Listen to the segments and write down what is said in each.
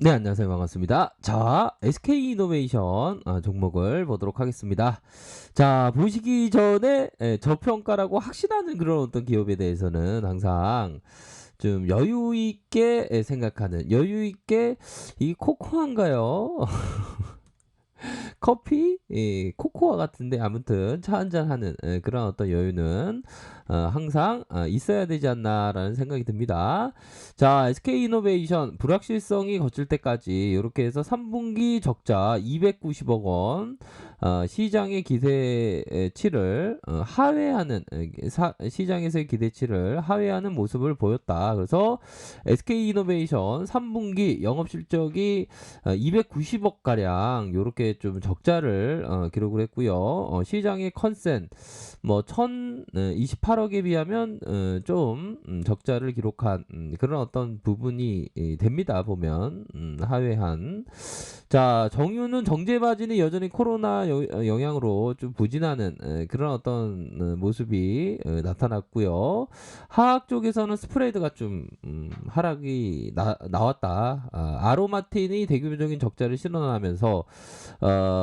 네, 안녕하세요. 반갑습니다. 자, SK이노베이션 종목을 보도록 하겠습니다. 자, 보시기 전에 저평가라고 확신하는 그런 어떤 기업에 대해서는 항상 좀 여유 있게 생각하는, 여유 있게 이 코코아인가요? 커피, 코코아 같은데 아무튼 차 한잔 하는 그런 어떤 여유는 항상 있어야 되지 않나라는 생각이 듭니다. 자, SK이노베이션 불확실성이 거칠 때까지 이렇게 해서 3분기 적자 290억 원, 시장의 기대치를 하회하는 시장에서의 기대치를 하회하는 모습을 보였다. 그래서 SK이노베이션 3분기 영업실적이 290억 가량 이렇게 좀 적자를 기록을 했고요. 시장의 컨센 뭐 1028억에 비하면 좀 적자를 기록한 그런 어떤 부분이 됩니다. 보면 하회한. 자, 정유는 정제 마진이 여전히 코로나 영향으로 좀 부진하는 그런 어떤 모습이 나타났고요. 화학 쪽에서는 스프레드가 좀 하락이 나왔다. 아로마틴이 대규모적인 적자를 실현하면서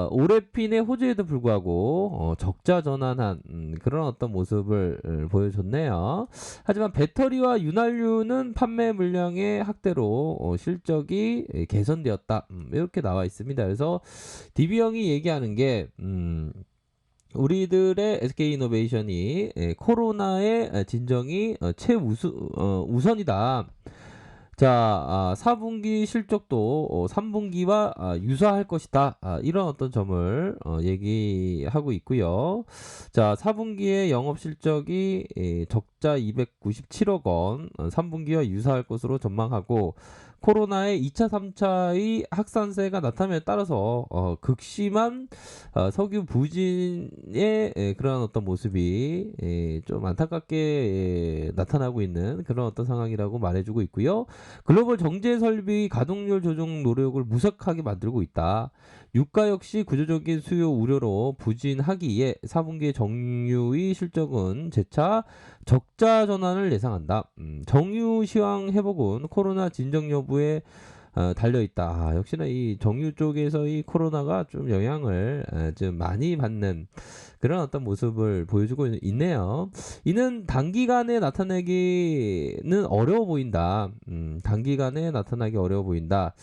오레핀의 호재에도 불구하고 적자 전환한 그런 어떤 모습을 보여줬네요. 하지만 배터리와 윤활유는 판매 물량의 확대로 실적이 개선되었다. 이렇게 나와 있습니다. 그래서 DB형이 얘기하는 게 우리들의 SK이노베이션이 코로나의 진정이 우선이다. 자, 4분기 실적도 3분기와 유사할 것이다. 이런 어떤 점을 얘기하고 있고요. 자, 4분기의 영업 실적이 적자 297억 원, 3분기와 유사할 것으로 전망하고 코로나의 2차, 3차의 확산세가 나타남에 따라서 극심한 석유 부진의 그런 어떤 모습이 좀 안타깝게 나타나고 있는 그런 어떤 상황이라고 말해주고 있고요. 글로벌 정제 설비 가동률 조정 노력을 무색하게 만들고 있다. 유가 역시 구조적인 수요 우려로 부진하기에 4분기의 정유의 실적은 재차 적자 전환을 예상한다. 정유 시황 회복은 코로나 진정 여부에 달려 있다. 역시나 이 정유 쪽에서 이 코로나가 좀 영향을 좀 많이 받는 그런 어떤 모습을 보여주고 있네요. 이는 단기간에 나타내기는 어려워 보인다. 단기간에 나타나기 어려워 보인다.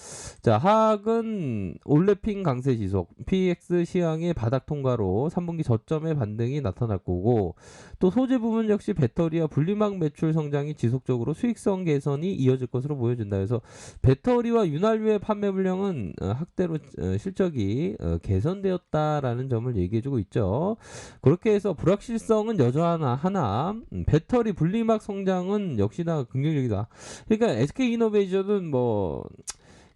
자, 하악은 올레핀 강세 지속, PX 시황의 바닥 통과로 3분기 저점의 반등이 나타날 거고, 또 소재 부분 역시 배터리와 분리막 매출 성장이 지속적으로 수익성 개선이 이어질 것으로 보여진다. 그래서 배터리와 윤활유의 판매 물량은 확대로 실적이 개선되었다라는 점을 얘기해주고 있죠. 그렇게 해서 불확실성은 여전하나 배터리 분리막 성장은 역시나 긍정적이다. 그러니까 SK이노베이션은 뭐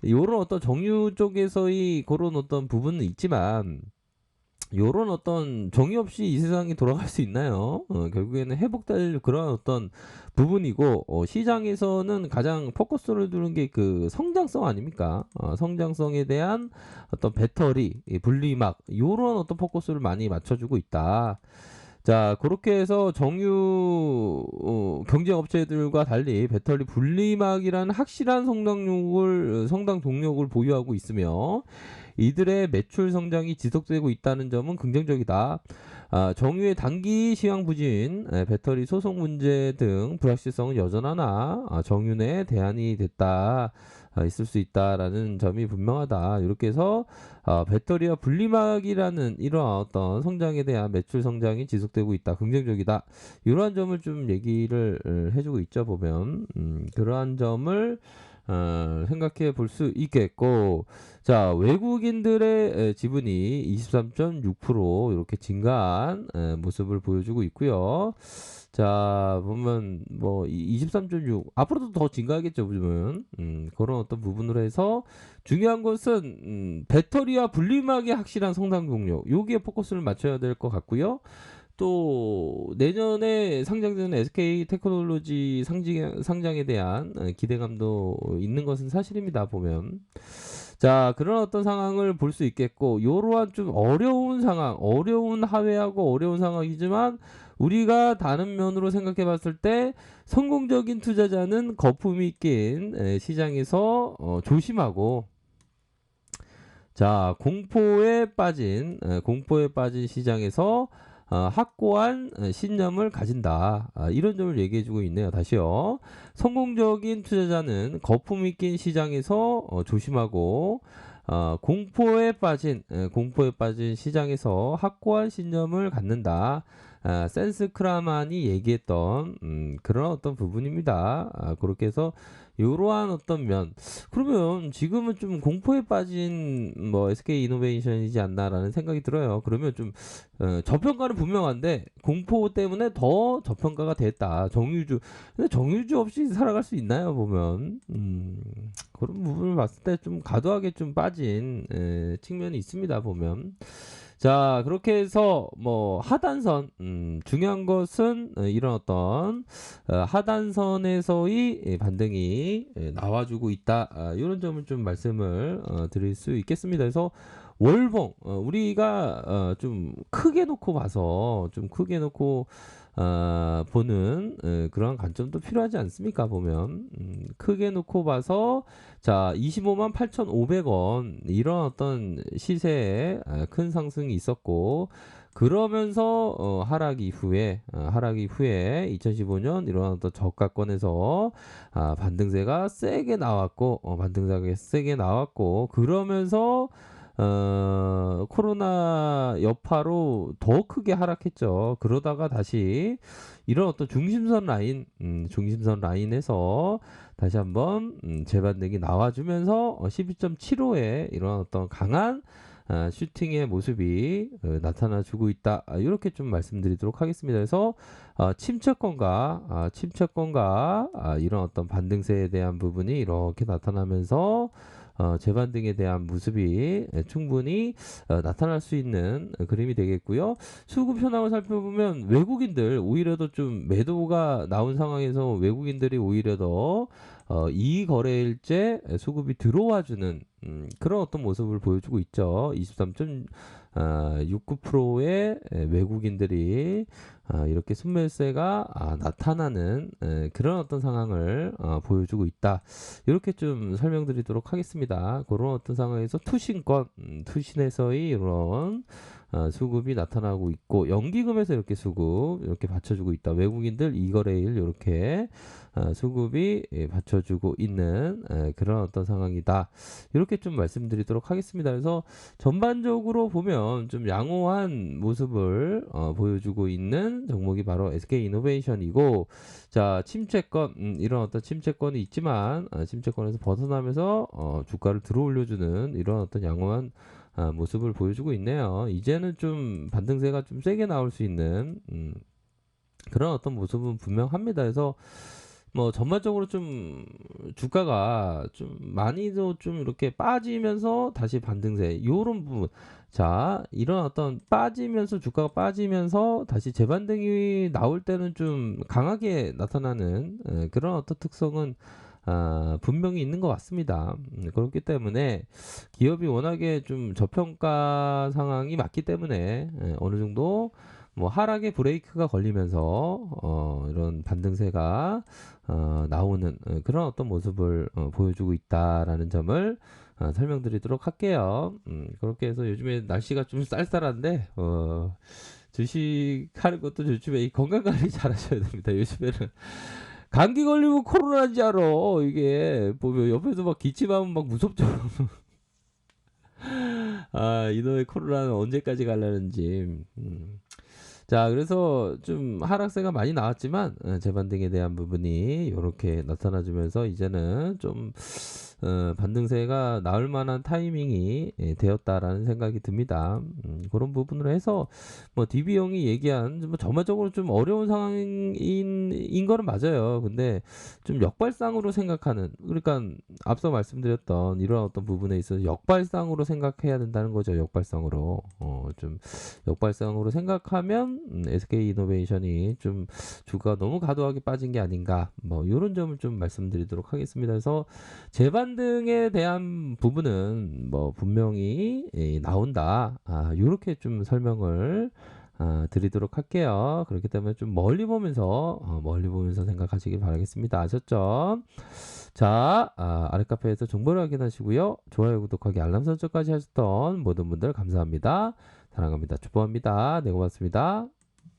요런 어떤 정유 쪽에서의 그런 어떤 부분은 있지만 요런 어떤 정의 없이 이 세상이 돌아갈 수 있나요? 결국에는 회복될 그런 어떤 부분이고 시장에서는 가장 포커스를 두는 게 그 성장성 아닙니까? 성장성에 대한 어떤 배터리, 분리막 요런 어떤 포커스를 많이 맞춰주고 있다. 자, 그렇게 해서 정유 경쟁 업체들과 달리 배터리 분리막이라는 확실한 성장 동력을 보유하고 있으며 이들의 매출 성장이 지속되고 있다는 점은 긍정적이다. 정유의 단기 시황 부진, 배터리 소송 문제 등 불확실성은 여전하나 정유 내 대안이 됐다. 있을 수 있다라는 점이 분명하다. 이렇게 해서 배터리와 분리막이라는 이러한 어떤 성장에 대한 매출 성장이 지속되고 있다. 긍정적이다. 이러한 점을 좀 얘기를 해주고 있죠. 보면 그러한 점을 생각해 볼 수 있겠고, 자, 외국인들의 지분이 23.6% 이렇게 증가한 모습을 보여주고 있고요. 자, 보면 뭐 23.6 앞으로도 더 증가하겠죠, 보면. 그런 어떤 부분으로 해서 중요한 것은 배터리와 분리막의 확실한 성장 동력 여기에 포커스를 맞춰야 될 것 같고요. 또 내년에 상장되는 SK 테크놀로지 상장에 대한 기대감도 있는 것은 사실입니다. 보면 자, 그런 어떤 상황을 볼 수 있겠고, 이러한 좀 어려운 상황, 어려운 하회하고 어려운 상황이지만 우리가 다른 면으로 생각해 봤을 때 성공적인 투자자는 거품이 낀 시장에서 조심하고 자, 공포에 빠진 시장에서 확고한 신념을 가진다. 이런 점을 얘기해 주고 있네요. 다시요. 성공적인 투자자는 거품이 낀 시장에서 조심하고 공포에 빠진 시장에서 확고한 신념을 갖는다. 센스 크라만이 얘기했던 그런 어떤 부분입니다. 그렇게 해서 이러한 어떤 면, 그러면 지금은 좀 공포에 빠진 뭐 SK 이노베이션이지 않나라는 생각이 들어요. 그러면 좀 저평가는 분명한데 공포 때문에 더 저평가가 됐다. 정유주, 근데 정유주 없이 살아갈 수 있나요? 보면 그런 부분을 봤을 때 좀 과도하게 좀 빠진 측면이 있습니다. 보면. 자, 그렇게 해서 뭐 하단선, 중요한 것은 이런 어떤 하단선에서의 반등이 나와주고 있다. 이런 점을 좀 말씀을 드릴 수 있겠습니다. 그래서 월봉, 우리가 좀 크게 놓고 봐서 좀 크게 놓고 보는 그런 관점도 필요하지 않습니까? 보면 크게 놓고 봐서 자 25만 8,500원 이런 어떤 시세에 큰 상승이 있었고 그러면서 하락 이후에 2015년 이런 어떤 저가권에서 반등세가 세게 나왔고 반등세가 세게 나왔고 그러면서 코로나 여파로 더 크게 하락했죠. 그러다가 다시 이런 어떤 중심선 라인에서 다시 한번 재반등이 나와주면서 12.75에 이런 어떤 강한 슈팅의 모습이 나타나주고 있다. 이렇게 좀 말씀드리도록 하겠습니다. 그래서 침체권과 이런 어떤 반등세에 대한 부분이 이렇게 나타나면서 재반등에 대한 모습이 충분히 나타날 수 있는 그림이 되겠고요. 수급 현황을 살펴보면 외국인들 오히려 더 좀 매도가 나온 상황에서 외국인들이 오히려 더 이 거래일째 수급이 들어와주는 그런 어떤 모습을 보여주고 있죠. 23.69%의 외국인들이 이렇게 순매수세가 나타나는 그런 어떤 상황을 보여주고 있다. 이렇게 좀 설명드리도록 하겠습니다. 그런 어떤 상황에서 투신에서의 이런 수급이 나타나고 있고 연기금에서 이렇게 수급 이렇게 받쳐주고 있다. 외국인들 이거래일 이렇게 수급이 받쳐주고 있는 그런 어떤 상황이다. 이렇게 좀 말씀드리도록 하겠습니다. 그래서 전반적으로 보면 좀 양호한 모습을 보여주고 있는 종목이 바로 SK 이노베이션이고 자 침체권 이런 어떤 침체권이 있지만 침체권에서 벗어나면서 주가를 들어올려주는 이런 어떤 양호한 모습을 보여주고 있네요. 이제는 좀 반등세가 좀 세게 나올 수 있는 그런 어떤 모습은 분명합니다. 그래서 뭐 전반적으로 좀 주가가 좀 많이도 좀 이렇게 빠지면서 다시 반등세 요런 부분 자 이런 어떤 빠지면서 주가가 빠지면서 다시 재반등이 나올 때는 좀 강하게 나타나는 그런 어떤 특성은 분명히 있는 것 같습니다. 그렇기 때문에 기업이 워낙에 좀 저평가 상황이 맞기 때문에 어느 정도 뭐 하락의 브레이크가 걸리면서 이런 반등세가 나오는 그런 어떤 모습을 보여주고 있다라는 점을 설명드리도록 할게요. 그렇게 해서 요즘에 날씨가 좀 쌀쌀한데 주식 하는 것도 요즘에 이 건강 관리 잘 하셔야 됩니다. 요즘에는 감기 걸리면 코로나인 줄 알아. 이게 보면 옆에서 막 기침하면 막 무섭죠. 이놈의 코로나는 언제까지 가려는지. 자, 그래서 좀 하락세가 많이 나왔지만 재반등에 대한 부분이 이렇게 나타나주면서 이제는 좀 반등세가 나올 만한 타이밍이 되었다라는 생각이 듭니다. 그런 부분으로 해서 뭐 DB형이 얘기한 뭐 전반적으로 좀 어려운 상황인 거는 맞아요. 근데 좀 역발상으로 생각하는 그러니까 앞서 말씀드렸던 이런 어떤 부분에 있어서 역발상으로 생각해야 된다는 거죠. 역발상으로 좀 역발상으로 생각하면 SK 이노베이션이 좀 주가가 너무 과도하게 빠진 게 아닌가 뭐 이런 점을 좀 말씀드리도록 하겠습니다. 그래서 재반등에 대한 부분은 뭐 분명히 나온다. 이렇게 좀 설명을 드리도록 할게요. 그렇기 때문에 좀 멀리 보면서 생각하시길 바라겠습니다. 아셨죠? 자, 아래 카페에서 정보를 확인하시고요. 좋아요, 구독하기, 알람 설정까지 하셨던 모든 분들 감사합니다. 사랑합니다. 축복합니다. 네, 고맙습니다.